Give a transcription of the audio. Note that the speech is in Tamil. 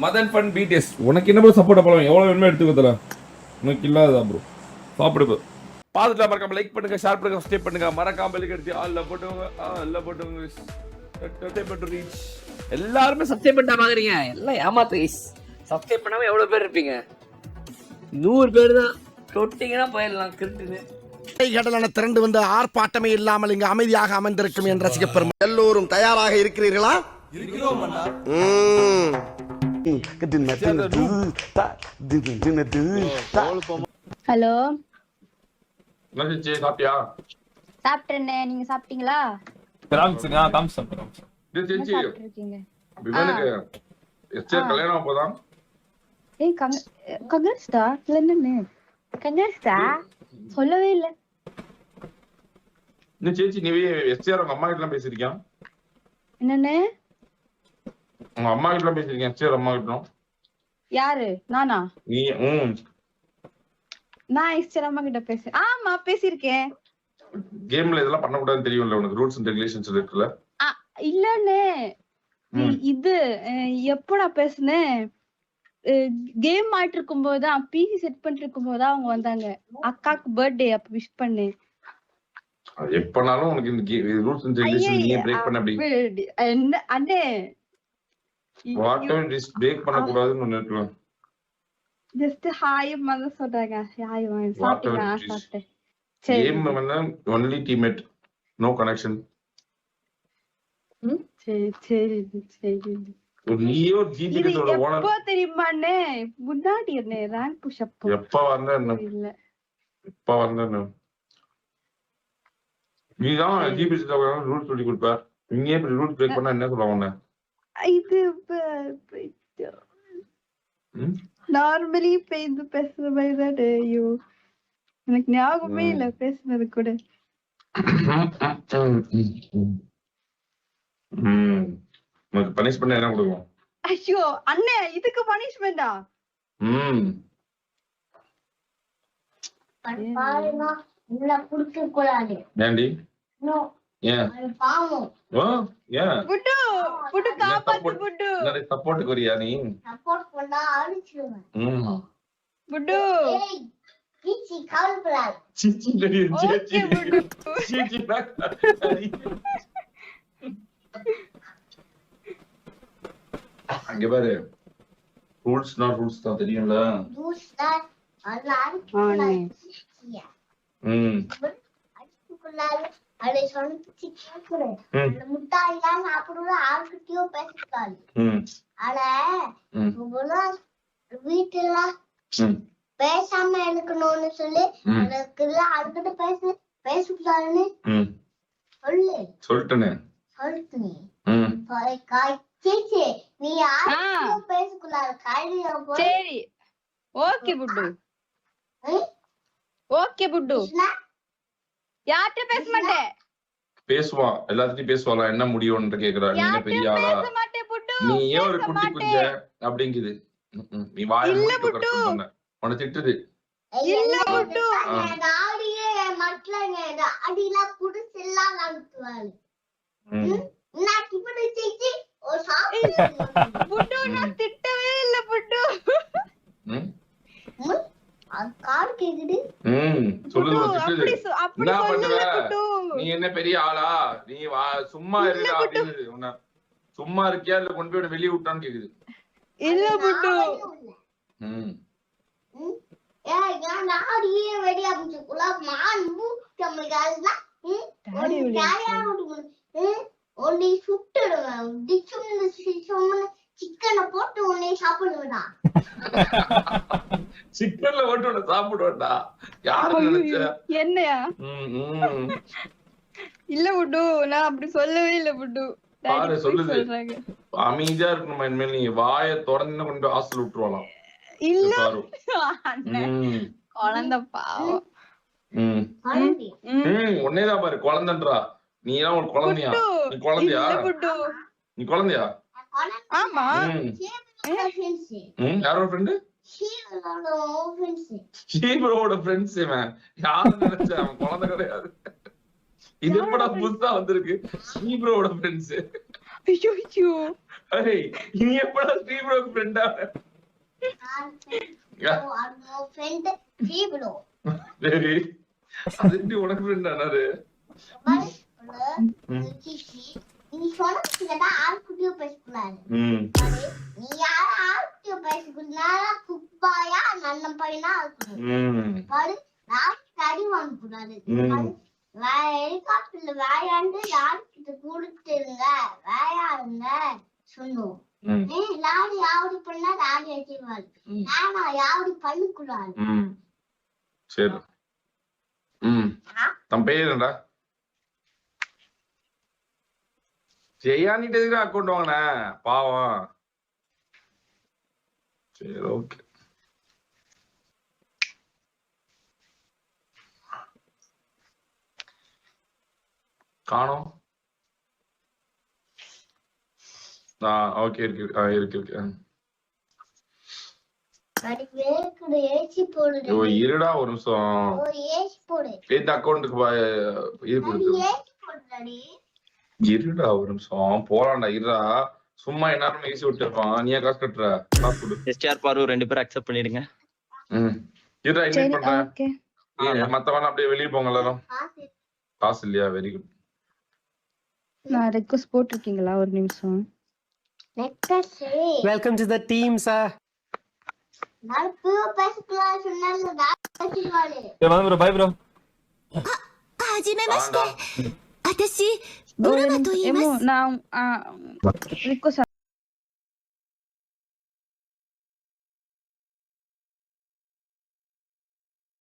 மதன் ஃபன் பிடிஎஸ் உனக்கு என்ன ப்ரோ சப்போர்ட் பண்ணலாம் எவ்வளவு வேணுமோ எடுத்துக்கோதல உனக்கு இல்லாததா ப்ரோ சாப்பிடு ப்ரோ பாத்துட்டு மறக்காம லைக் பண்ணுங்க ஷேர் பண்ணுங்க சப்ஸ்கிரைப் பண்ணுங்க மறக்காம பெல் கடிச்சு ஆல்ல போட்டுங்க ரீச் எல்லாரும் சப்ஸ்கிரைப் பண்ணா பாக்குறீங்க எல்லாம் ஏமாத்து கைஸ் சப்ஸ்கிரைப் பண்ணாம எவ்வளவு பேர் இருப்பீங்க 100 பேர் தான் தொட்டிங்கன்னா போயிடலாம் கிரிட்டுன்னு கடலான திரண்டு வந்து ஆர்ப்பாட்டமே இல்லாமல் இங்கு அமைதியாக அமர்ந்திருக்கும் என் ரசிகப் பெருமை எல்லோரும் தயாராக இருக்கிறீர்களா? ஹலோ சாப்பிட்டியா சாப்பிட்டேனே நீங்க சாப்பிட்டீங்களா? சாப்பிட்டுருக்கீங்க கல்யாணம் போதான் ஏய் கங்கஸ்டா என்னன்னு கங்கஸ்டா சொல்லவே இல்ல இன்னும் சேச்சி நீ எஸ்டிஆர் உங்க அம்மா கிட்ட பேசிருக்கியா என்னன்னு உங்க அம்மா கிட்ட பேசிருக்கேன் எஸ்டிஆர் அம்மா கிட்ட யாரு நானா நீ நான் எஸ்டர் அம்மா கிட்ட பேச ஆமா பேசிருக்கேன் கேம்ல இதெல்லாம் பண்ண கூடாதுன்னு தெரியும்ல உனக்கு ரூல்ஸ் அண்ட் ரெகுலேஷன்ஸ் இருக்குல்ல இல்லன்னு இது எப்படா பேசுனேன் கேம் ஆயிட்டு இருக்கும் போதுதான் பிசி செட் பண்ணிட்டு இருக்கும் போதுதான் அவங்க வந்தாங்க அக்காக்கு பர்த்டே அப்ப விஷ் பண்ணேன் எப்பனாலும் உனக்கு இந்த ரூல்ஸ் அண்ட் ரெகுலேஷன் நீ பிரேக் பண்ண அப்படி என்ன அண்ணே வாட் எவர் இஸ் பிரேக் பண்ண கூடாதுன்னு ஒன்னு இருக்கு ஜஸ்ட் ஹாய் மத சொல்றாங்க ஹாய் வாங்க சாப்பிட்டீங்களா சாப்பிட்டேன் கேம் வந்து ஒன்லி டீம்மேட் நோ கனெக்ஷன் சரி சரி சரி நீயோ ஜிபிடியோட ஓனர் எப்போ தெரியுமாண்ணே முன்னாடி என்ன ரேங்க் புஷ் அப் எப்ப வந்த என்ன இல்ல எப்ப வந்த என்ன நீதான் ஜிபிடி ரூல்ஸ் சொல்லி கொடுப்ப நீங்க இப்படி ரூல்ஸ் பிரேக் பண்ணா என்ன சொல்லுவாங்க உன்ன இது நார்மலி பேந்து பேசுற மாதிரி தான் ஐயோ எனக்கு ஞாபகமே இல்ல பேசுனது கூட உனக்கு பனிஷ் பண்ண என்ன கொடுக்கும் ஐயோ அண்ணே இதுக்கு பனிஷ்மெண்டா ஏண்டி ஏன் புட்டு புட்டு காப்பாத்து புட்டு சப்போர்ட்டுக்கு வரியா நீ புட்டு அங்க பாரு ரூல்ஸ் தான் தெரியும்ல முட்டாய்லாம் சாப்பிடுவது ஆர்கிட்டயோ பேசிருக்காரு ஆனா வீட்டுல பேசாம இருக்கணும்னு சொல்லி எனக்கு அதுக்கிட்ட பேசக்கூடாதுன்னு சொல்லிட்டேன்னு நீ யாரும் பேசக்கூடாது சரி ஓகே புட்டு ஓகே புட்டு யார்கிட்ட பேச மாட்டேன் பேசுவான் எல்லாத்தையும் பேசுவாளா என்ன முடியும்னு கேக்குறா நீ என்ன பெரிய ஆளா நீ ஏன் ஒரு குட்டி குஞ்ச அப்படிங்குது நீ வாயை மூடிட்டு பண்ண உன்னை திட்டுது இல்ல புட்டு தாடியே மட்டும் தாடிலாம் புடிச்சு எல்லாம் காமிச்சுவாரு நான் இப்படி செஞ்சு ஒரு புட்டு நான் திட்டவே இல்ல புட்டு கார் கேக்குது சொல்லுது என்ன பண்ற நீ என்ன பெரிய ஆளா நீ சும்மா இருக்கா அப்படின்னு உன்ன சும்மா இருக்கியா இல்ல கொண்டு போய் வெளியே விட்டான்னு கேக்குது இல்ல புட்டு நாடியே வெடி அமைச்சுக்குள்ள மாண்பு தமிழ்காரா உன்னை சுட்டுடுவேன் சிக்கனை போட்டு உன்னை சாப்பிடுவேடா சிக்கன்ல போட்டு உன்னை சாப்பிடுவேன்டா யாரு நினைச்ச என்னையா இல்ல புட்டு நான் அப்படி சொல்லவே இல்ல புட்டு பாரு சொல்லுது அமைதியா இருக்கணும் இனிமேல் நீ வாயை திறந்து கொண்டு ஹாஸ்டல் விட்டுருவாளாம் இல்ல குழந்தை பாவம் உன்னேதான் பாரு குழந்தைன்றா நீ எல்லாம் ஒரு குழந்தையா நீ குழந்தையா நீ குழந்தையா ஆமா யாரோட ஃப்ரெண்டு ஷீவரோட ஃப்ரெண்ட்ஸ் இவன் யாரு நினைச்ச அவன் குழந்தை கிடையாது இது எப்படா புதுசா வந்திருக்கு ஷீவரோட ஃப்ரெண்ட்ஸ் ஐயோ ஏய் நீ எப்படா ஸ்ட்ரீம் ப்ரோ ஃப்ரெண்டா ஃப்ரெண்ட் ஜீப்ரோ சரி அது எப்படி உனக்கு ஃப்ரெண்டானாரு நீ சொன்னா ஆர்குட்டியோ பேசக்கூடாது நீ யார ஆர்குட்டியோ பேசக்கூடாது குப்பாயா நல்ல பையனா இருக்கணும் பாரு நான் ஸ்டடி வாங்க கூடாது ஹெலிகாப்டர்ல விளையாண்டு யாருக்கிட்ட கொடுத்துருங்க விளையாடுங்க சொன்னோம் லாடி யாவடி பண்ணா லாடி வச்சிருவாரு நானா யாவடி பண்ணக்கூடாது சரி தம் பேர் என்னடா ஜெயானிட்டு எதுக்கு அக்கௌண்ட் வாங்கின பாவம் சரி ஓகே காணோம் ஓகே இருக்கு இருக்கு அடி வேக்குது ஏசி போடு ஓ இருடா ஒரு நிமிஷம் ஓ ஏசி போடு இந்த அக்கவுண்ட்க்கு இது கொடுத்து ஏசி போடுடா இருடா ஒரு நிமிஷம் போறான்டா இருடா சும்மா எல்லாரும் ஏசி விட்டுருப்பான் நீ காசு கட்டுற காசு கொடு எஸ்டிஆர் பாரு ரெண்டு பேரும் அக்செப்ட் பண்ணிடுங்க இருடா இன்வைட் பண்றேன் ஓகே மத்தவங்க அப்படியே வெளிய போங்க எல்லாரும் காசு இல்லையா வெரி குட் நான் ரெக்வெஸ்ட் போட்டுருக்கீங்களா ஒரு நிமிஷம் next welcome to the team sir நான் பேசக்கூடாது சொன்னால நான் பேசிடுவாரு பை ப்ரோ はじめまして。私、ブルマと言います。நான் ரிக்வெஸ்ட்